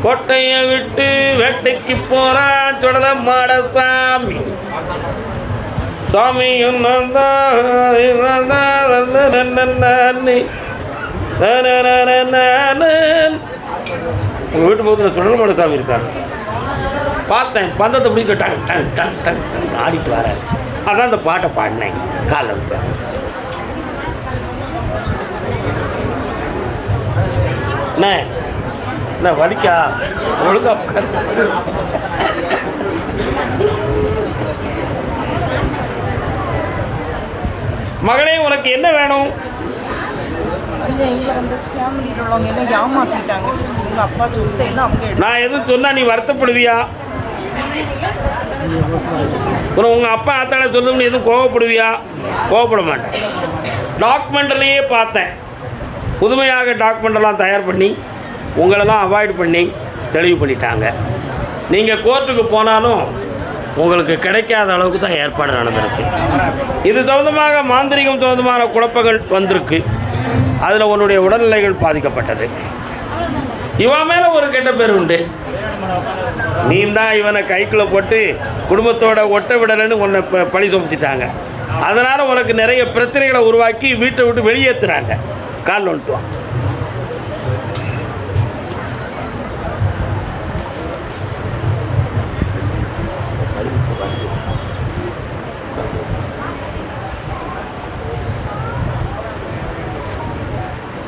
[SPEAKER 1] கோட்டையை விட்டு வேட்டைக்கு போறான் சுடல மாட சாமி. சாமியும் உங்கள் வீட்டு பக்கத்தில் சுடல மாட சாமி இருக்காரு. பார்த்தேன், பந்தத்தை பிடிக்க டங் டங் டங் டங் ஆடிட்டு வர. அதான் அந்த பாட்டை பாடினேன். காலில் விட்டு என்ன வலிக்கா ஒழுங்கா உட்காரு. மகளே உனக்கு என்ன வேணும்?
[SPEAKER 8] எங்களை வந்து ஃபேமிலியில் உள்ளவங்க எல்லாம் ஏமாற்றிட்டாங்க. எங்கள் அப்பா சொத்தை எல்லாம் அவங்க
[SPEAKER 1] நான் எதுவும் சொன்னா நீ வருத்தப்படுவியா? உங்கள் அப்பா ஆத்தாட சொல்லணும்னு எதுவும் கோவப்படுவியா? கோவப்பட மாட்டேன். டாக்குமெண்ட்லேயே பார்த்தேன், புதுமையாக டாக்குமெண்டெல்லாம் தயார் பண்ணி உங்களெல்லாம் அவாய்ட் பண்ணி தெளிவு பண்ணிட்டாங்க. நீங்கள் கோர்ட்டுக்கு போனாலும் உங்களுக்கு கிடைக்காத அளவுக்கு தான் ஏற்பாடு நடந்திருக்கு. இது சம்பந்தமாக மாந்திரிகம் சம்பந்தமான குழப்பங்கள் வந்திருக்கு. அதில் உன்னுடைய உடல்நிலைகள் பாதிக்கப்பட்டது. இவன் மேலே ஒரு கெட்ட பேர் உண்டு. நீ தான் இவனை கைக்குள்ளே போட்டு குடும்பத்தோட ஒட்ட விடலைன்னு உன்னை பழி சுமத்திட்டாங்க. அதனால் உனக்கு நிறைய பிரச்சனைகளை உருவாக்கி வீட்டை விட்டு வெளியேற்றுறாங்க. கால் வந்துட்டுவான்.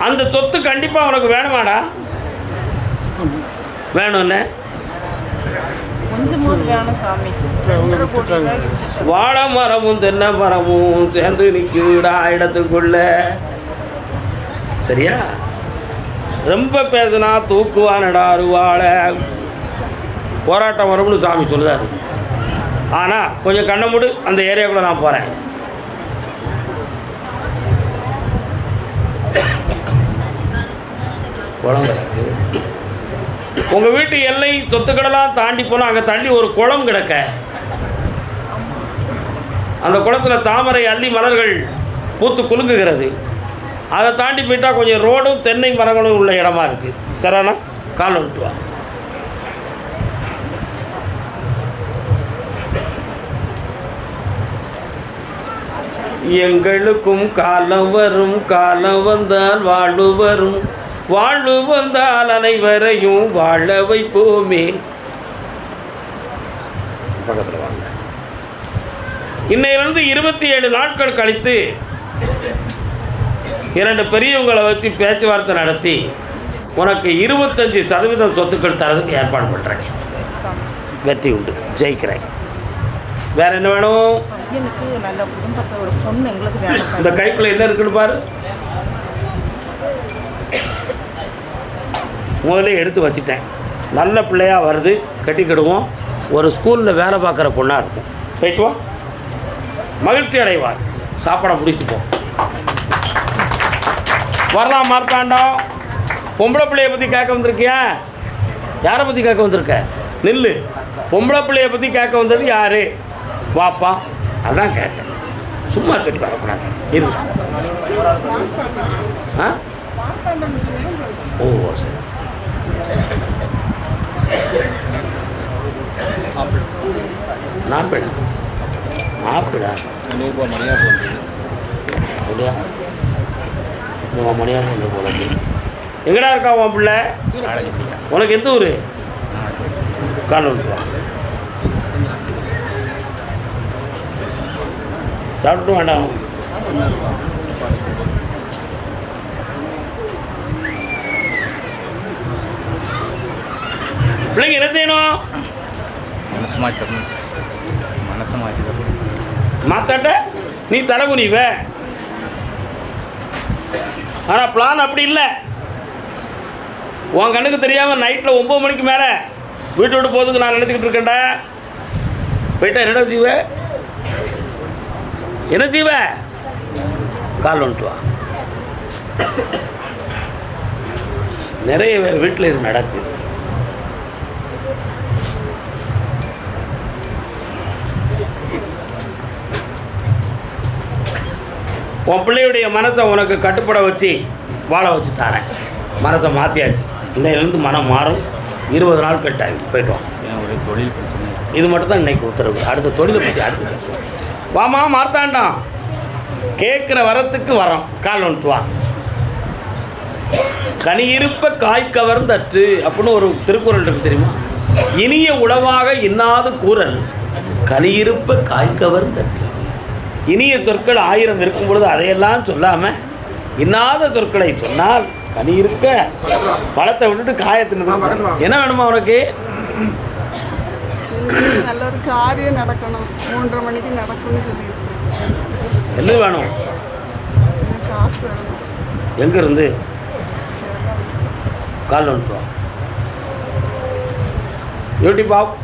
[SPEAKER 1] அந்த சொத்து கண்டிப்பாக உனக்கு வேணுமாடா? வேணும்னு
[SPEAKER 8] கொஞ்சம் வேணும் சாமி.
[SPEAKER 1] வாழை மரமும் தென்னை மரமும் சேர்ந்து நிற்குடா இடத்துக்குள்ள. சரியா? ரொம்ப பேசுனா தூக்குவானடா அருவாளை. போராட்டம் வரும்னு சாமி சொல்லுதாரு. ஆனால் கொஞ்சம் கண்ணை மூடு, அந்த ஏரியாக்குள்ளே நான் போகிறேன். குளம் கிடக்கு. உங்கள் வீட்டு எல்லை சொத்துக்கடலாம் தாண்டி போனால் அங்கே தள்ளி ஒரு குளம் கிடக்க. அந்த குளத்தில் தாமரை அள்ளி மலர்கள் பூத்து குலுங்குகிறது. அதை தாண்டி போயிட்டால் கொஞ்சம் ரோடும் தென்னை மரங்களும் உள்ள இடமா இருக்குது. சரானா கால் வந்துட்டு வா. எங்களுக்கும் காலம் வரும், காலம் வந்தால் வாழ்வு வரும், வாழ்வு வந்தால் அனைவரையும் வாழ வைப்போமே. பக்கத்தில் வாங்க. இன்னையிலிருந்து 27 நாட்கள் கழித்து 2 பெரியவங்களை வச்சு பேச்சுவார்த்தை நடத்தி உனக்கு 25% சொத்துக்கள் தரதுக்கு ஏற்பாடு பண்ணுறேன். வெற்றி உண்டு, ஜெயிக்கிறேன். வேற என்ன வேணும்?
[SPEAKER 8] எனக்கு நல்ல குடும்பத்தை ஒரு பொண்ணு எங்களுக்கு வேணும்.
[SPEAKER 1] இந்த கைக்குள்ள என்ன இருக்குன்னு பாரு. முதல்ல எடுத்து வச்சுட்டேன். நல்ல பிள்ளையாக வருது, கட்டிக்கிடுவோம். ஒரு ஸ்கூலில் வேலை பார்க்குற பொண்ணாக இருக்கும். போயிட்டு வா, மகிழ்ச்சி அடைவார். சாப்பாடை முடிச்சுட்டு போ. வரலாம் மார்த்தாண்டம். பொம்பளை பிள்ளையை பற்றி கேட்க வந்திருக்கியா? யாரை பற்றி கேட்க வந்திருக்க? நில்லு. பொம்பளை பிள்ளையை பற்றி கேட்க வந்தது யார்? வாப்பா. அதான் கேட்டேன். சும்மா சொல்லி வரக்கூடாது. இரு. ஆ ஓ சரி. நாப்பிடா நாப்பிடா அப்படியா? மணியாக வந்து போல. எங்கடா இருக்கா உன் பிள்ளை? உனக்கு எந்த ஊர்? கால் வந்துட்டு சாப்பிட்டு வேண்டாம். பிள்ளைங்க என்ன செய்யணும்?
[SPEAKER 6] மனசு மாற்றி தரணும். மனசை மாற்றி தரணும்.
[SPEAKER 1] மாத்தாட்ட நீ தலைகுனிவ. ஆனால் பிளான் அப்படி இல்லை. உன் கண்ணுக்கு தெரியாமல் நைட்டில் 9 மணிக்கு மேலே வீட்டை விட்டு போகிறதுக்கு நான் நினச்சிக்கிட்டு இருக்கேன்டா. போயிட்டா என்னடா செய்வ? என்ன செய்வ? கால் வந்துட்டு வா. நிறைய பேர் வீட்டில் இது நடக்குது. உன் பிள்ளையுடைய மனத்தை உனக்கு கட்டுப்பட வச்சு வாழ வச்சு தரேன். மனத்தை மாற்றியாச்சு. இன்னையிலேருந்து மனம் மாறும். 20 நாள் கட்டாயம். போய்ட்டு வா.
[SPEAKER 6] ஏன் ஒரே தொழில் பிரச்சனை.
[SPEAKER 1] இது மட்டும் தான் இன்றைக்கி உத்தரவு. அடுத்த தொழிலை பற்றி அடுத்து வாமா மார்த்தாண்டாம். கேட்குற வரத்துக்கு வரோம். கால் வந்துட்டு வா. கனி இருப்ப காய் கவர்ந்தற்று அப்படின்னு ஒரு திருக்குறள் இருக்குது தெரியுமா? இனிய உளவாக இன்னாது கூறல் கனி இருப்ப காய் கவர்ந்தற்று. இனிய சொற்கள் 1000 இருக்கும் பொழுது அதையெல்லாம் சொல்லாமல் இன்னாத சொற்களை சொன்னால் கனி இருக்க பழத்தை விட்டுட்டு காயத்தின்னு என்ன வேணுமா உனக்கு?
[SPEAKER 5] நல்ல ஒரு காரியம் நடக்கணும், 3:30 மணிக்கு நடக்கும்னு சொல்லியிருக்கேன்.
[SPEAKER 1] என்ன வேணும்?
[SPEAKER 5] காசு வரணும்.
[SPEAKER 1] எங்கேருந்து? கால் வந்துட்டு வா. எப்படி பாப்